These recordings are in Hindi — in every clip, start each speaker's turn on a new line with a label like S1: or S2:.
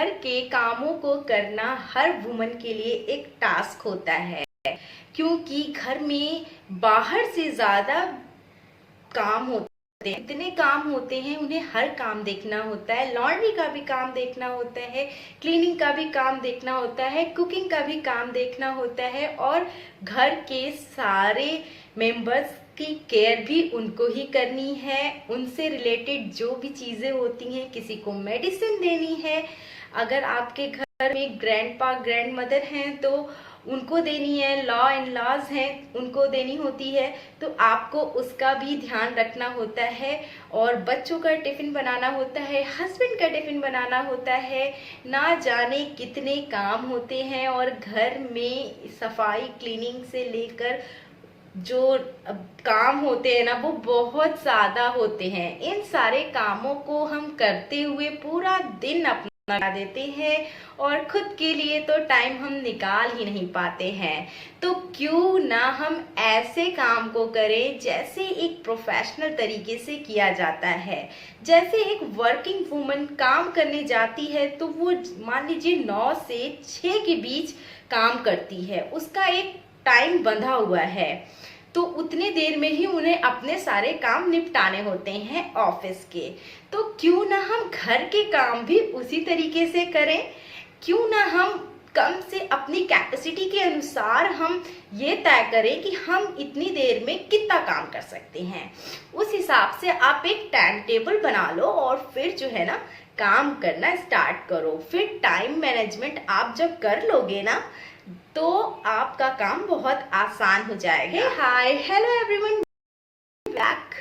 S1: घर के कामों को करना हर वुमन के लिए एक टास्क होता है, क्योंकि घर में बाहर से ज़्यादा काम होते हैं, इतने काम होते हैं, उन्हें हर काम देखना होता है। लॉन्ड्री का भी काम देखना होता है, क्लीनिंग का भी काम देखना होता है, कुकिंग का भी काम देखना होता है, और घर के सारे मेंबर्स की केयर भी उनको ही करनी है। उनसे रिलेटेड जो भी चीज़ें होती हैं, किसी को मेडिसिन देनी है, अगर आपके घर में ग्रैंडपा ग्रैंड मदर हैं तो उनको देनी है, लॉ इन लॉज हैं उनको देनी होती है, तो आपको उसका भी ध्यान रखना होता है। और बच्चों का टिफ़िन बनाना होता है, हस्बैंड का टिफ़िन बनाना होता है, ना जाने कितने काम होते हैं। और घर में सफाई क्लीनिंग से लेकर जो काम होते हैं ना, वो बहुत ज़्यादा होते हैं। इन सारे कामों को हम करते हुए पूरा दिन अपना लगा देते हैं, और खुद के लिए तो टाइम हम निकाल ही नहीं पाते हैं। तो क्यों ना हम ऐसे काम को करें जैसे एक प्रोफेशनल तरीके से किया जाता है। जैसे एक वर्किंग वुमन काम करने जाती है तो वो मान लीजिए 9 से 6 के बीच काम करती है, उसका एक टाइम बंधा हुआ है, तो उतने देर में ही उन्हें अपने सारे काम निपटाने होते हैं ऑफिस के। तो क्यों ना हम घर के काम भी उसी तरीके से करें, क्यों ना हम कम से अपनी कैपेसिटी के अनुसार हम ये तय करें कि हम इतनी देर में कितना काम कर सकते हैं। उस हिसाब से आप एक टाइम टेबल बना लो और फिर जो है ना काम करना स्टार्ट करो। फिर टाइम मैनेजमेंट आप जब कर लोगे ना, तो आपका काम बहुत आसान हो जाएगा। Hi hello everyone, back.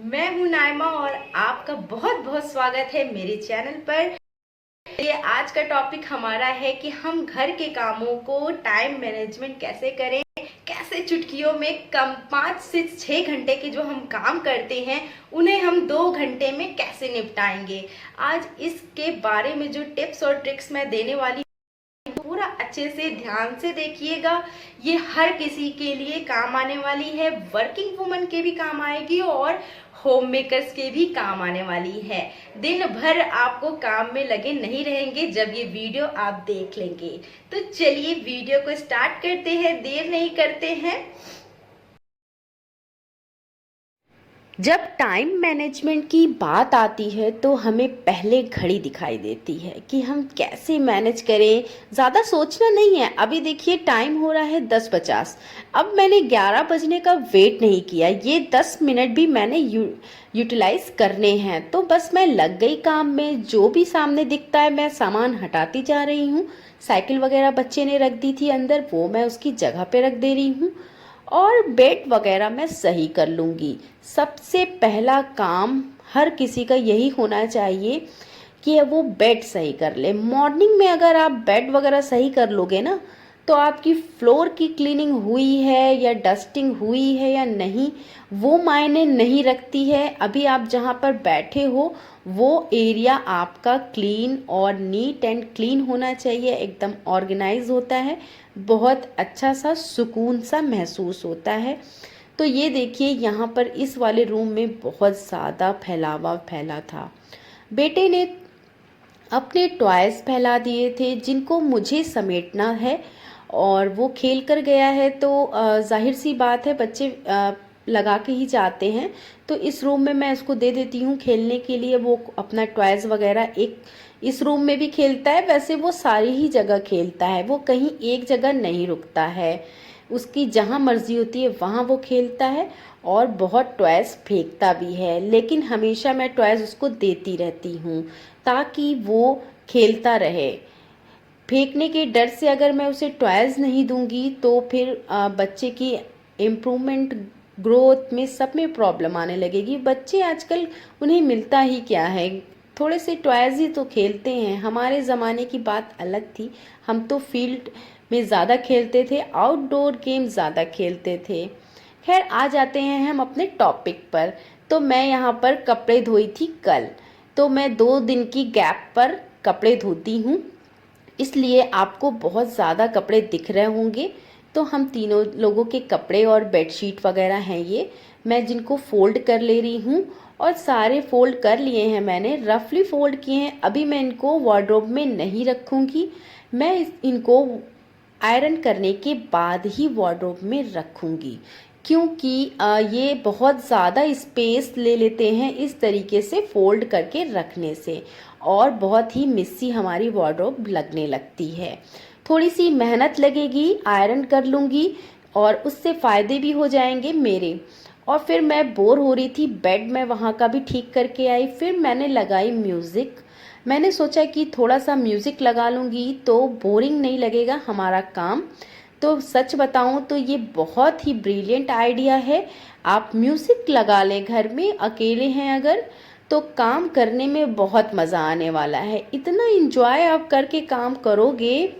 S1: मैं हूं नाइमा और आपका बहुत बहुत स्वागत है मेरे चैनल पर। ये आज का टॉपिक हमारा है कि हम घर के कामों को टाइम मैनेजमेंट कैसे करें, कैसे चुटकियों में कम 5 से 6 घंटे के जो हम काम करते हैं उन्हें हम 2 घंटे में कैसे निपटाएंगे। आज इसके बारे में जो टिप्स और ट्रिक्स मैं देने वाली पूरा अच्छे से ध्यान से देखिएगा। ये हर किसी के लिए काम आने वाली है, वर्किंग वुमन के भी काम आएगी और होम मेकर्स के भी काम आने वाली है। दिन भर आपको काम में लगे नहीं रहेंगे जब ये वीडियो आप देख लेंगे। तो चलिए वीडियो को स्टार्ट करते हैं, देर नहीं करते हैं। जब टाइम मैनेजमेंट की बात आती है तो हमें पहले घड़ी दिखाई देती है कि हम कैसे मैनेज करें। ज़्यादा सोचना नहीं है। अभी देखिए टाइम हो रहा है 10:50। अब मैंने 11 बजने का वेट नहीं किया, ये 10 मिनट भी मैंने यूटिलाइज करने हैं। तो बस मैं लग गई काम में। जो भी सामने दिखता है मैं सामान हटाती जा रही हूँ। साइकिल वगैरह बच्चे ने रख दी थी अंदर, वो मैं उसकी जगह पे रख दे रही हूँ, और बेड वगैरह मैं सही कर लूँगी। सबसे पहला काम हर किसी का यही होना चाहिए कि वो बेड सही कर ले। मॉर्निंग में अगर आप बेड वगैरह सही कर लोगे ना, तो आपकी फ्लोर की क्लीनिंग हुई है या डस्टिंग हुई है या नहीं, वो मायने नहीं रखती है। अभी आप जहाँ पर बैठे हो वो एरिया आपका क्लीन और नीट एंड क्लीन होना चाहिए, एकदम ऑर्गेनाइज होता है, बहुत अच्छा सा सुकून सा महसूस होता है। तो ये देखिए यहाँ पर इस वाले रूम में बहुत ज़्यादा फैलावा फैला था। बेटे ने अपने टॉयज़ फैला दिए थे जिनको मुझे समेटना है, और वो खेल कर गया है तो जाहिर सी बात है बच्चे लगा के ही जाते हैं। तो इस रूम में मैं इसको दे देती हूँ खेलने के लिए। वो अपना टॉयज़ वगैरह एक इस रूम में भी खेलता है। वैसे वो सारी ही जगह खेलता है, वो कहीं एक जगह नहीं रुकता है, उसकी जहाँ मर्जी होती है वहाँ वो खेलता है, और बहुत टॉयज़ फेंकता भी है। लेकिन हमेशा मैं टॉयज़ उसको देती रहती हूँ ताकि वो खेलता रहे। फेंकने के डर से अगर मैं उसे टॉयज़ नहीं दूंगी तो फिर बच्चे की इम्प्रूवमेंट, ग्रोथ में सब में प्रॉब्लम आने लगेगी। बच्चे आजकल उन्हें मिलता ही क्या है, थोड़े से टॉयज़ ही तो खेलते हैं। हमारे ज़माने की बात अलग थी, हम तो फील्ड में ज़्यादा खेलते थे, आउटडोर गेम ज़्यादा खेलते थे। खैर आ जाते हैं हम अपने टॉपिक पर। तो मैं यहाँ पर कपड़े धोई थी कल, तो मैं 2 दिन की गैप पर कपड़े धोती हूँ, इसलिए आपको बहुत ज़्यादा कपड़े दिख रहे होंगे। तो हम तीनों लोगों के कपड़े और बेडशीट वगैरह हैं ये, मैं जिनको फ़ोल्ड कर ले रही हूँ
S2: और सारे फ़ोल्ड कर लिए हैं मैंने, रफली फ़ोल्ड किए हैं। अभी मैं इनको वार्डरोब में नहीं रखूँगी, मैं इनको आयरन करने के बाद ही वार्डरोब में रखूँगी, क्योंकि ये बहुत ज़्यादा स्पेस ले लेते हैं इस तरीके से फ़ोल्ड करके रखने से, और बहुत ही मिस्सी हमारी वार्डरोब लगने लगती है। थोड़ी सी मेहनत लगेगी, आयरन कर लूँगी और उससे फ़ायदे भी हो जाएंगे मेरे। और फिर मैं बोर हो रही थी, बेड मैं वहाँ का भी ठीक करके आई, फिर मैंने लगाई म्यूज़िक। मैंने सोचा कि थोड़ा सा म्यूज़िक लगा लूँगी तो बोरिंग नहीं लगेगा हमारा काम। तो सच बताऊँ तो ये बहुत ही ब्रिलियंट आइडिया है। आप म्यूज़िक लगा लें घर में, अकेले हैं अगर, तो काम करने में बहुत मज़ा आने वाला है। इतना इन्जॉय आप करके काम करोगे,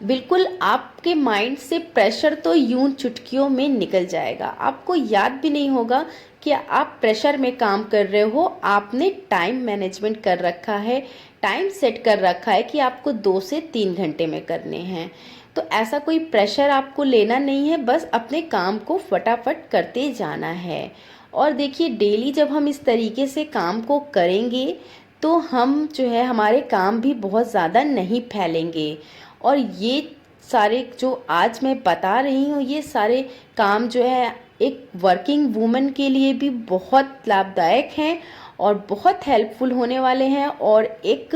S2: बिल्कुल आपके माइंड से प्रेशर तो यूं चुटकियों में निकल जाएगा। आपको याद भी नहीं होगा कि आप प्रेशर में काम कर रहे हो। आपने टाइम मैनेजमेंट कर रखा है, टाइम सेट कर रखा है कि आपको 2 से 3 घंटे में करने हैं। तो ऐसा कोई प्रेशर आपको लेना नहीं है, बस अपने काम को फटाफट करते जाना है। और देखिए, डेली जब हम इस तरीके से काम को करेंगे तो हम जो है हमारे काम भी बहुत ज़्यादा नहीं फैलेंगे। और ये सारे जो आज मैं बता रही हूँ, ये सारे काम जो है एक वर्किंग वूमन के लिए भी बहुत लाभदायक हैं और बहुत हेल्पफुल होने वाले हैं, और एक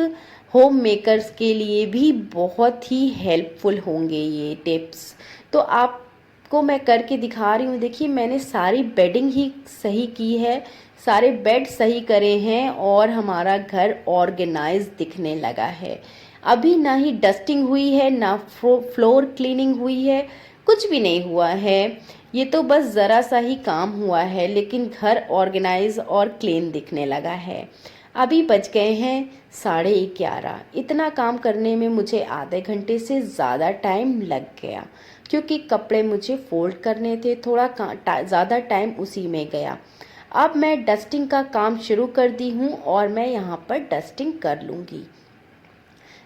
S2: होम मेकर्स के लिए भी बहुत ही हेल्पफुल होंगे ये टिप्स। तो आपको मैं करके दिखा रही हूँ। देखिए, मैंने सारी बेडिंग ही सही की है, सारे बेड सही करे हैं और हमारा घर ऑर्गेनाइज दिखने लगा है। अभी ना ही डस्टिंग हुई है, ना फ्लोर क्लीनिंग हुई है, कुछ भी नहीं हुआ है। ये तो बस ज़रा सा ही काम हुआ है, लेकिन घर ऑर्गेनाइज और क्लीन दिखने लगा है। अभी बज गए हैं 11:30। इतना काम करने में मुझे आधे घंटे से ज़्यादा टाइम लग गया, क्योंकि कपड़े मुझे फोल्ड करने थे, थोड़ा ज़्यादा टाइम उसी में गया। अब मैं डस्टिंग का काम शुरू कर दी हूँ और मैं यहाँ पर डस्टिंग कर लूँगी।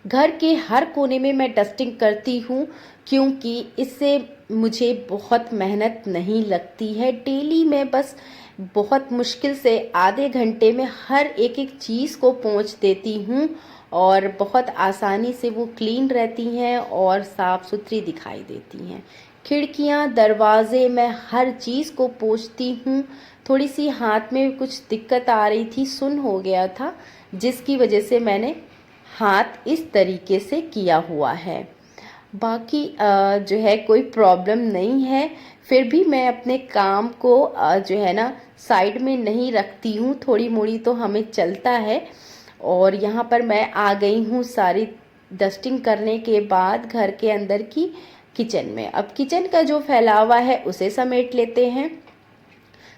S2: घर के हर कोने में मैं डस्टिंग करती हूँ, क्योंकि इससे मुझे बहुत मेहनत नहीं लगती है। डेली मैं बस बहुत मुश्किल से आधे घंटे में हर एक एक चीज़ को पोंछ देती हूँ, और बहुत आसानी से वो क्लीन रहती हैं और साफ़ सुथरी दिखाई देती हैं। खिड़कियाँ, दरवाजे, मैं हर चीज़ को पोंछती हूँ। थोड़ी सी हाथ में कुछ दिक्कत आ रही थी, सुन्न हो गया था, जिसकी वजह से मैंने हाथ इस तरीके से किया हुआ है। बाकी जो है कोई प्रॉब्लम नहीं है। फिर भी मैं अपने काम को जो है ना साइड में नहीं रखती हूँ, थोड़ी मोड़ी तो हमें चलता है। और यहाँ पर मैं आ गई हूँ सारी डस्टिंग करने के बाद घर के अंदर की किचन में। अब किचन का जो फैलावा है उसे समेट लेते हैं।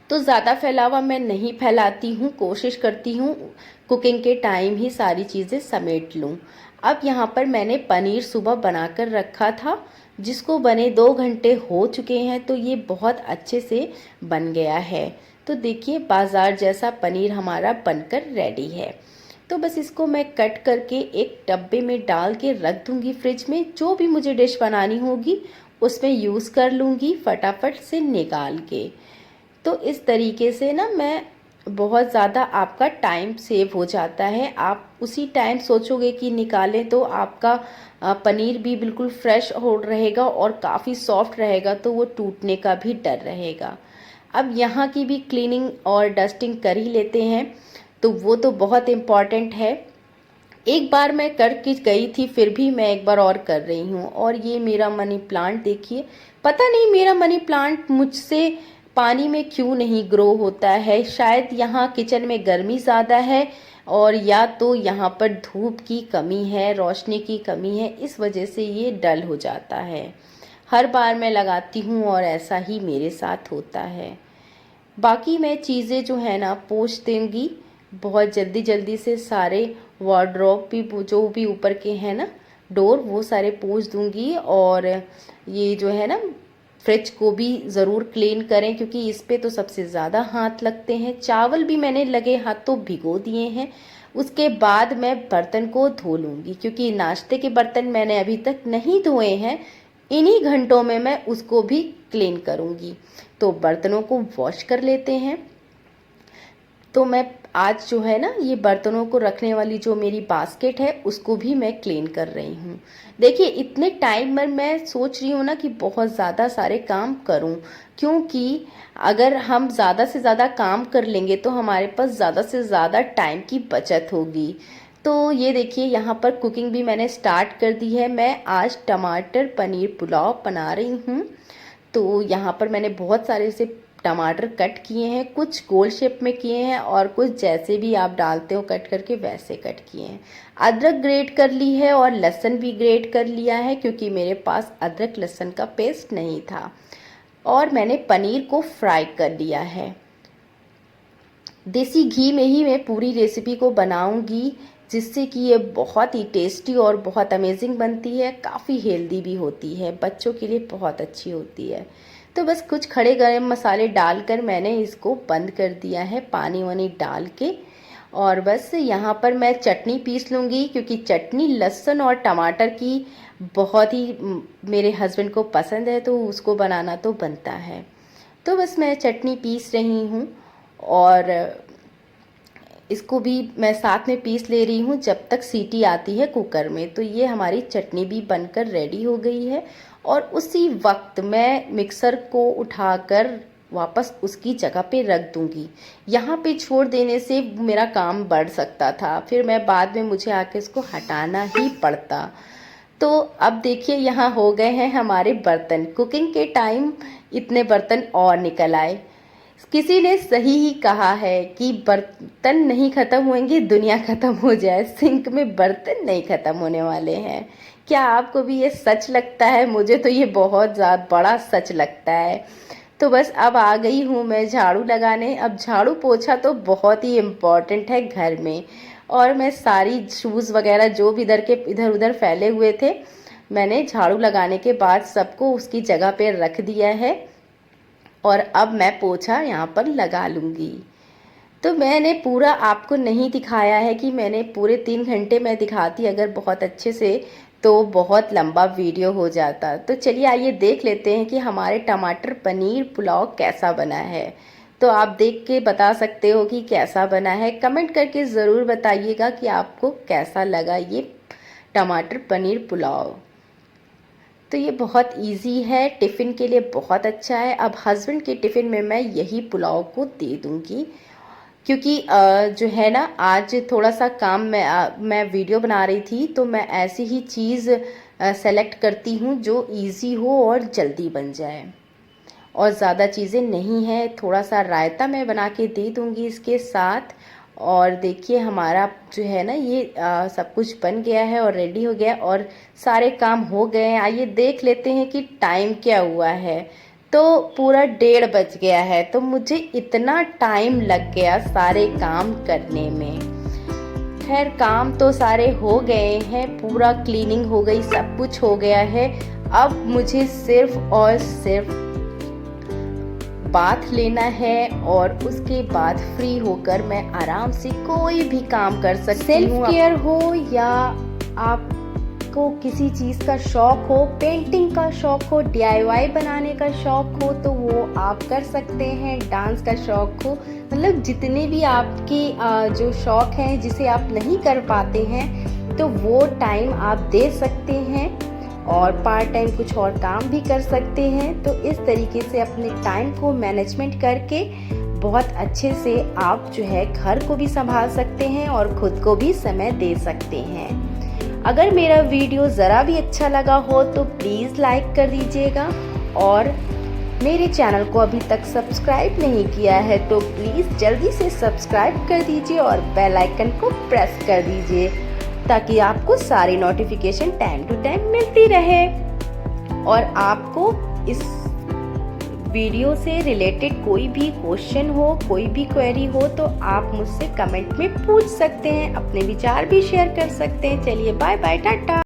S2: तो ज़्यादा फैलावा मैं नहीं फैलाती हूँ, कोशिश करती हूँ कुकिंग के टाइम ही सारी चीज़ें समेट लूँ। अब यहाँ पर मैंने पनीर सुबह बनाकर रखा था, जिसको बने 2 घंटे हो चुके हैं, तो ये बहुत अच्छे से बन गया है। तो देखिए, बाज़ार जैसा पनीर हमारा बनकर रेडी है। तो बस इसको मैं कट करके एक डब्बे में डाल के रख दूँगी फ्रिज में। जो भी मुझे डिश बनानी होगी उसमें यूज़ कर लूँगी फटाफट से निकाल के। तो इस तरीके से ना मैं बहुत ज़्यादा आपका टाइम सेव हो जाता है। आप उसी टाइम सोचोगे कि निकालें तो आपका पनीर भी बिल्कुल फ्रेश हो रहेगा और काफ़ी सॉफ्ट रहेगा, तो वो टूटने का भी डर रहेगा। अब यहाँ की भी क्लीनिंग और डस्टिंग कर ही लेते हैं, तो वो तो बहुत इम्पॉर्टेंट है। एक बार मैं करके गई थी, फिर भी मैं एक बार और कर रही हूँ। और ये मेरा मनी प्लांट देखिए, पता नहीं मेरा मनी प्लांट मुझसे पानी में क्यों नहीं ग्रो होता है। शायद यहाँ किचन में गर्मी ज़्यादा है, और या तो यहाँ पर धूप की कमी है, रोशनी की कमी है, इस वजह से ये डल हो जाता है। हर बार मैं लगाती हूँ और ऐसा ही मेरे साथ होता है। बाकी मैं चीज़ें जो है ना पोंछ दूँगी बहुत जल्दी जल्दी से। सारे वार्डरोब भी जो भी ऊपर के हैं ना डोर, वो सारे पोंछ दूँगी। और ये जो है ना फ्रिज को भी ज़रूर क्लीन करें, क्योंकि इस पे तो सबसे ज़्यादा हाथ लगते हैं। चावल भी मैंने लगे हाथों भिगो दिए हैं। उसके बाद मैं बर्तन को धो लूँगी, क्योंकि नाश्ते के बर्तन मैंने अभी तक नहीं धोए हैं। इन्हीं घंटों में मैं उसको भी क्लीन करूँगी। तो बर्तनों को वॉश कर लेते हैं। तो मैं आज जो है ना ये बर्तनों को रखने वाली जो मेरी बास्केट है उसको भी मैं क्लीन कर रही हूँ। देखिए इतने टाइम में मैं सोच रही हूँ ना कि बहुत ज़्यादा सारे काम करूँ, क्योंकि अगर हम ज़्यादा से ज़्यादा काम कर लेंगे तो हमारे पास ज़्यादा से ज़्यादा टाइम की बचत होगी। तो ये देखिए यहाँ पर कुकिंग भी मैंने स्टार्ट कर दी है। मैं आज टमाटर पनीर पुलाव बना रही हूँ। तो यहाँ पर मैंने बहुत सारे से टमाटर कट किए हैं, कुछ गोल शेप में किए हैं और कुछ जैसे भी आप डालते हो कट करके वैसे कट किए हैं। अदरक ग्रेट कर ली है और लहसुन भी ग्रेट कर लिया है, क्योंकि मेरे पास अदरक लहसुन का पेस्ट नहीं था। और मैंने पनीर को फ्राई कर लिया है। देसी घी में ही मैं पूरी रेसिपी को बनाऊंगी, जिससे कि ये बहुत ही टेस्टी और बहुत अमेजिंग बनती है। काफ़ी हेल्दी भी होती है, बच्चों के लिए बहुत अच्छी होती है। तो बस कुछ खड़े गरम मसाले डालकर मैंने इसको बंद कर दिया है पानी वानी डाल के। और बस यहाँ पर मैं चटनी पीस लूँगी, क्योंकि चटनी लहसुन और टमाटर की बहुत ही मेरे हस्बैंड को पसंद है, तो उसको बनाना तो बनता है। तो बस मैं चटनी पीस रही हूँ और इसको भी मैं साथ में पीस ले रही हूँ जब तक सीटी आती है कुकर में। तो ये हमारी चटनी भी बनकर रेडी हो गई है और उसी वक्त मैं मिक्सर को उठाकर वापस उसकी जगह पे रख दूँगी। यहाँ पे छोड़ देने से मेरा काम बढ़ सकता था, फिर मैं बाद में मुझे आके इसको हटाना ही पड़ता। तो अब देखिए यहाँ हो गए हैं हमारे बर्तन। कुकिंग के टाइम इतने बर्तन और निकल आए। किसी ने सही ही कहा है कि बर्तन नहीं ख़त्म होंगे, दुनिया ख़त्म हो जाए, सिंक में बर्तन नहीं ख़त्म होने वाले हैं। क्या आपको भी ये सच लगता है? मुझे तो ये बहुत ज़्यादा बड़ा सच लगता है। तो बस अब आ गई हूँ मैं झाड़ू लगाने। अब झाड़ू पोछा तो बहुत ही इम्पॉर्टेंट है घर में। और मैं सारी शूज़ वगैरह जो भी इधर उधर फैले हुए थे, मैंने झाड़ू लगाने के बाद सबको उसकी जगह पे रख दिया है। और अब मैं पोछा यहाँ पर लगा लूँगी। तो मैंने पूरा आपको नहीं दिखाया है कि मैंने पूरे 3 घंटे में दिखाती अगर बहुत अच्छे से, तो बहुत लंबा वीडियो हो जाता। तो चलिए आइए देख लेते हैं कि हमारे टमाटर पनीर पुलाव कैसा बना है। तो आप देख के बता सकते हो कि कैसा बना है। कमेंट करके ज़रूर बताइएगा कि आपको कैसा लगा ये टमाटर पनीर पुलाव। तो ये बहुत इजी है, टिफ़िन के लिए बहुत अच्छा है। अब हस्बैंड के टिफ़िन में मैं यही पुलाव को दे दूँगी, क्योंकि जो है ना आज थोड़ा सा काम मैं वीडियो बना रही थी, तो मैं ऐसी ही चीज़ सेलेक्ट करती हूँ जो इजी हो और जल्दी बन जाए। और ज़्यादा चीज़ें नहीं है, थोड़ा सा रायता मैं बना के दे दूँगी इसके साथ। और देखिए हमारा जो है ना ये सब कुछ बन गया है और रेडी हो गया और सारे काम हो गए हैं। आइए देख लेते हैं कि टाइम क्या हुआ है। तो पूरा 1:30 बज गया है। तो मुझे इतना टाइम लग गया सारे काम करने में। खैर काम तो सारे हो गए हैं, पूरा क्लीनिंग हो गई, सब कुछ हो गया है। अब मुझे सिर्फ और सिर्फ बाथ लेना है और उसके बाद फ्री होकर मैं आराम से कोई भी काम कर सकती हूँ। सेल्फ केयर हो या आपको किसी चीज़ का शौक हो, पेंटिंग का शौक हो, DIY बनाने का शौक हो, तो वो आप कर सकते हैं। डांस का शौक हो, मतलब जितने भी आपके जो शौक हैं जिसे आप नहीं कर पाते हैं, तो वो टाइम आप दे सकते हैं और पार्ट टाइम कुछ और काम भी कर सकते हैं। तो इस तरीके से अपने टाइम को मैनेजमेंट करके बहुत अच्छे से आप जो है घर को भी संभाल सकते हैं और खुद को भी समय दे सकते हैं। अगर मेरा वीडियो ज़रा भी अच्छा लगा हो तो प्लीज़ लाइक कर दीजिएगा और मेरे चैनल को अभी तक सब्सक्राइब नहीं किया है तो प्लीज़ जल्दी से सब्सक्राइब कर दीजिए और बेल आइकन को प्रेस कर दीजिए, ताकि आपको सारी नोटिफिकेशन टाइम टू टाइम मिलती रहे। और आपको इस वीडियो से रिलेटेड कोई भी क्वेश्चन हो, कोई भी क्वेरी हो, तो आप मुझसे कमेंट में पूछ सकते हैं, अपने विचार भी शेयर कर सकते हैं। चलिए बाय बाय, टाटा।